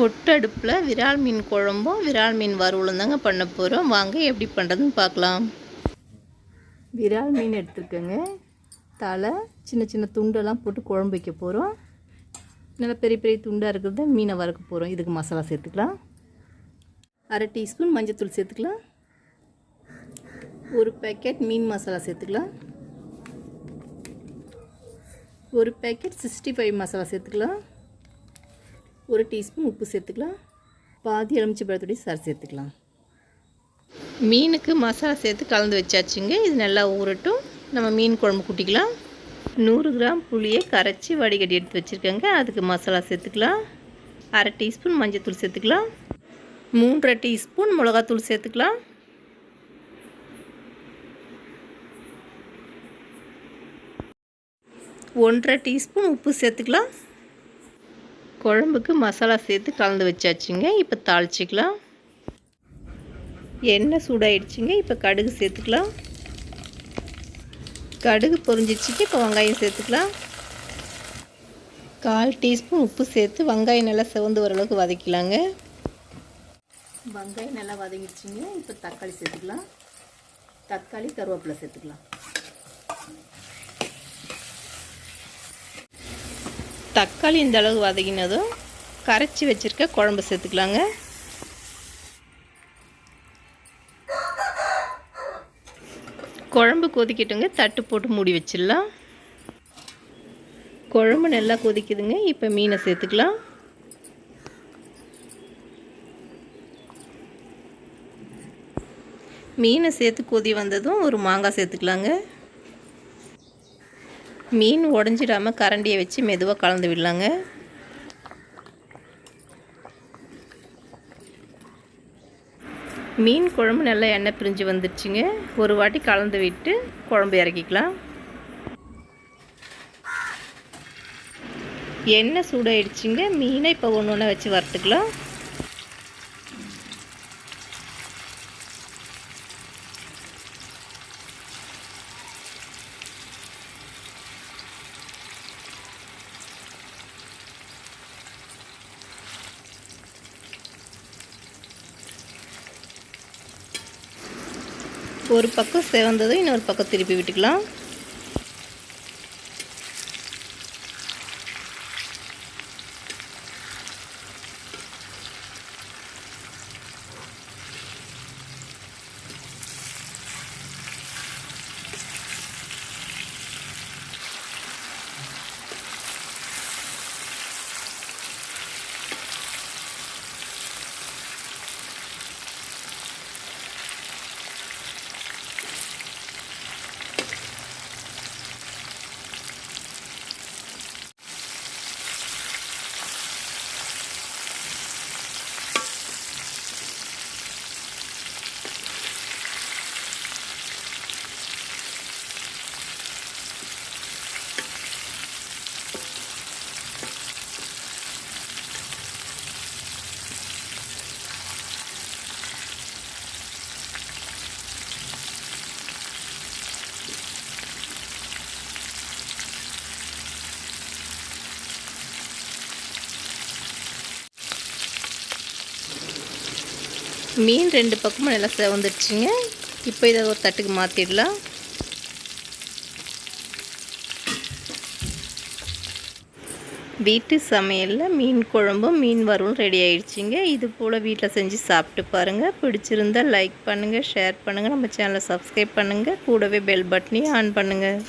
ஒட்டடுப்பில் விரால் மீன் குழம்பும் விரால் மீன் வறுவலும் தாங்க பண்ண போகிறோம். வாங்க எப்படி பண்ணுறதுன்னு பார்க்கலாம். விரால் மீன் எடுத்துருக்கேங்க. தலை சின்ன சின்ன துண்டெல்லாம் போட்டு குழம்பு வைக்க போகிறோம். நல்லா பெரிய பெரிய துண்டாக இருக்கிறத மீனை வறுக்க போகிறோம். இதுக்கு மசாலா சேர்த்துக்கலாம். 1/2 டீஸ்பூன் மஞ்சள்தூள் சேர்த்துக்கலாம். 1 பேக்கெட் மீன் மசாலா சேர்த்துக்கலாம். 1 பேக்கெட் 65 மசாலா சேர்த்துக்கலாம். 1 டீஸ்பூன் உப்பு சேர்த்துக்கலாம். பாதி எலுமிச்சை பழத்துடைய சாறு சேர்த்துக்கலாம். மீனுக்கு மசாலா சேர்த்து கலந்து வச்சாச்சுங்க. இது நல்லா ஊறட்டும். நம்ம மீன் குழம்பு கூட்டிக்கலாம். 100 கிராம் புளியை கரைச்சி வடிகட்டி எடுத்து வச்சுருக்கேங்க. அதுக்கு மசாலா சேர்த்துக்கலாம். 1/2 டீஸ்பூன் மஞ்சள்தூள் சேர்த்துக்கலாம். 3/2 டீஸ்பூன் மிளகாத்தூள் சேர்த்துக்கலாம். 1/2 டீஸ்பூன் உப்பு சேர்த்துக்கலாம். குழம்புக்கு மசாலா சேர்த்து கலந்து வச்சாச்சுங்க. இப்போ தாளிச்சிக்கலாம். எண்ணெய் சூடாயிடுச்சுங்க. இப்போ கடுகு சேர்த்துக்கலாம். கடுகு பொரிஞ்சிச்சுட்டு இப்போ வெங்காயம் சேர்த்துக்கலாம். 1/4 டீஸ்பூன் உப்பு சேர்த்து வெங்காயம் நல்லா சிவந்து ஓரளவுக்கு வதக்கிலாங்க. வெங்காயம் நல்லா வதங்கிடுச்சுங்க. இப்போ தக்காளி சேர்த்துக்கலாம். தக்காளி கருவேப்பிலை சேர்த்துக்கலாம். தக்காளி இந்த அளவு வதங்கினதும் கரைச்சி வச்சுருக்க குழம்பு சேர்த்துக்கலாங்க. குழம்பு கொதிக்கட்டுங்க. தட்டு போட்டு மூடி வச்சிடலாம். குழம்பு நல்லா கொதிக்குதுங்க. இப்போ மீனை சேர்த்துக்கலாம். மீனை சேர்த்து கொதி வந்ததும் ஒரு மாங்காய் சேர்த்துக்கலாங்க. மீன் உடஞ்சிடாமல் கரண்டியை வச்சு மெதுவாக கலந்து விடலாங்க. மீன் குழம்பு நல்லா எண்ணெய் பிரிஞ்சு வந்துடுச்சுங்க. ஒரு வாட்டி கலந்து விட்டு குழம்பு இறக்கிக்கலாம். எண்ணெய் சூடாயிடுச்சுங்க. மீனை இப்போ ஒன்று ஒன்றா வச்சு வறுத்துக்கலாம். ஒரு பக்கம் செவந்ததும் இன்னொரு பக்கம் திருப்பி விட்டுக்கலாம். மீன் 2 பக்கமும் நல்லா செவந்துடுச்சுங்க. இப்போ இதை ஒரு தட்டுக்கு மாற்றிடலாம். வீட்டு சமையலில் மீன் குழம்பும் மீன் வறுவலும் ரெடி ஆயிடுச்சுங்க. இது போல் வீட்டில் செஞ்சு சாப்பிட்டு பாருங்கள். பிடிச்சிருந்தால் லைக் பண்ணுங்கள், ஷேர் பண்ணுங்கள், நம்ம சேனலை சப்ஸ்கிரைப் பண்ணுங்கள், கூடவே பெல் பட்டனையும் ஆன் பண்ணுங்கள்.